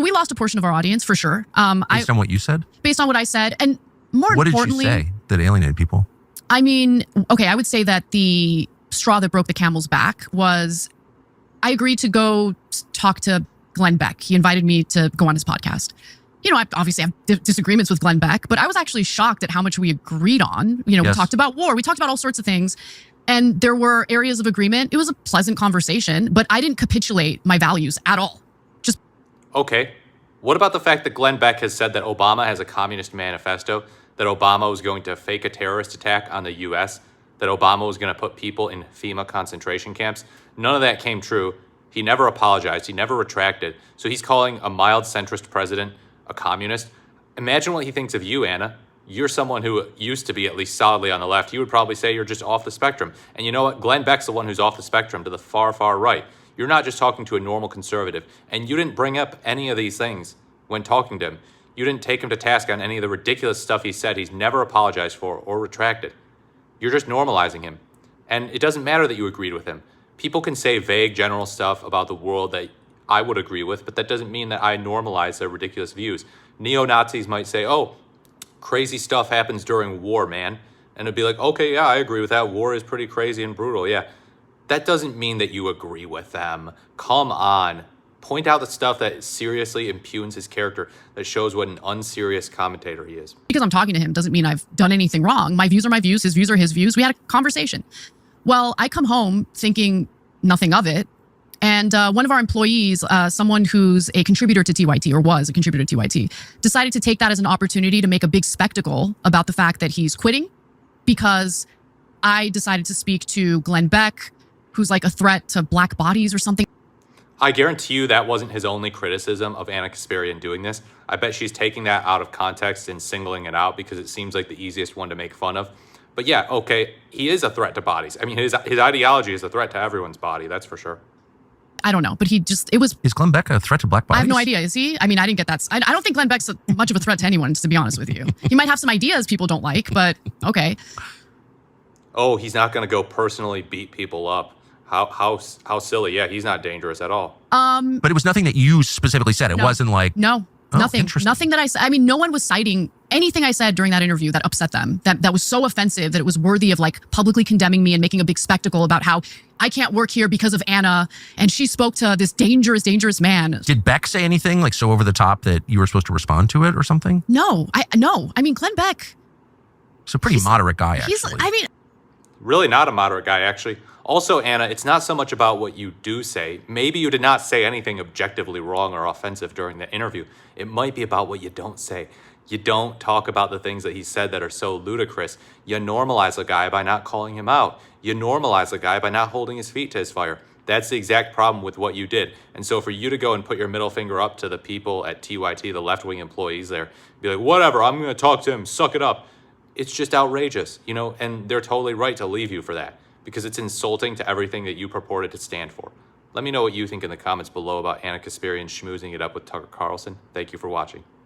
We lost a portion of our audience for sure. Based on what you said? Based on what I said. And more importantly... What did you say that alienated people? I mean, okay, I would say that the straw that broke the camel's back was I agreed to go talk to Glenn Beck. He invited me to go on his podcast. You know, I obviously have disagreements with Glenn Beck, but I was actually shocked at how much we agreed on. You know, Yes. We talked about war. We talked about all sorts of things. And there were areas of agreement. It was a pleasant conversation, but I didn't capitulate my values at all. Just Okay. What about the fact that Glenn Beck has said that Obama has a communist manifesto, that Obama was going to fake a terrorist attack on the U.S., that Obama was going to put people in FEMA concentration camps? None of that came true. He never apologized. He never retracted. So he's calling a mild centrist president a communist. Imagine what he thinks of you, Anna. You're someone who used to be at least solidly on the left. He would probably say you're just off the spectrum. And you know what? Glenn Beck's the one who's off the spectrum to the far, far right. You're not just talking to a normal conservative. And you didn't bring up any of these things when talking to him. You didn't take him to task on any of the ridiculous stuff he said he's never apologized for or retracted. You're just normalizing him. And it doesn't matter that you agreed with him. People can say vague general stuff about the world that I would agree with, but that doesn't mean that I normalize their ridiculous views. Neo-Nazis might say, oh, crazy stuff happens during war, man. And it'd be like, okay, yeah, I agree with that. War is pretty crazy and brutal, yeah. That doesn't mean that you agree with them. Come on. Point out the stuff that seriously impugns his character, that shows what an unserious commentator he is. because I'm talking to him doesn't mean I've done anything wrong. My views are my views. His views are his views. We had a conversation. Well, I come home thinking nothing of it. And one of our employees, someone who's a contributor to TYT or was a contributor to TYT, decided to take that as an opportunity to make a big spectacle about the fact that he's quitting because I decided to speak to Glenn Beck, who's like a threat to black bodies or something. I guarantee you that wasn't his only criticism of Anna Kasparian doing this. I bet she's taking that out of context and singling it out because it seems like the easiest one to make fun of. But yeah, okay, he is a threat to bodies. I mean, his ideology is a threat to everyone's body, that's for sure. I don't know, but it was... Is Glenn Beck a threat to black bodies? I have no idea. Is he? I mean, I didn't get that. I don't think Glenn Beck's much of a threat to anyone, to be honest with you. He might have some ideas people don't like, but okay. Oh, he's not going to go personally beat people up. How silly. Yeah, he's not dangerous at all. But it was nothing that you specifically said. It wasn't like... No, nothing. Nothing that I said. I mean, no one was citing anything I said during that interview that upset them, that was so offensive that it was worthy of like publicly condemning me and making a big spectacle about how I can't work here because of Anna, and she spoke to this dangerous, dangerous man. Did Beck say anything like so over the top that you were supposed to respond to it or something? No. I mean, Glenn Beck. He's a pretty moderate guy, actually. Really not a moderate guy, actually. Also, Anna, it's not so much about what you do say. Maybe you did not say anything objectively wrong or offensive during the interview. It might be about what you don't say. You don't talk about the things that he said that are so ludicrous. You normalize a guy by not calling him out. You normalize a guy by not holding his feet to his fire. That's the exact problem with what you did. And so for you to go and put your middle finger up to the people at TYT, the left-wing employees there, be like, whatever, I'm going to talk to him, suck it up. It's just outrageous, you know, and they're totally right to leave you for that because it's insulting to everything that you purported to stand for. Let me know what you think in the comments below about Anna Kasparian schmoozing it up with Tucker Carlson. Thank you for watching.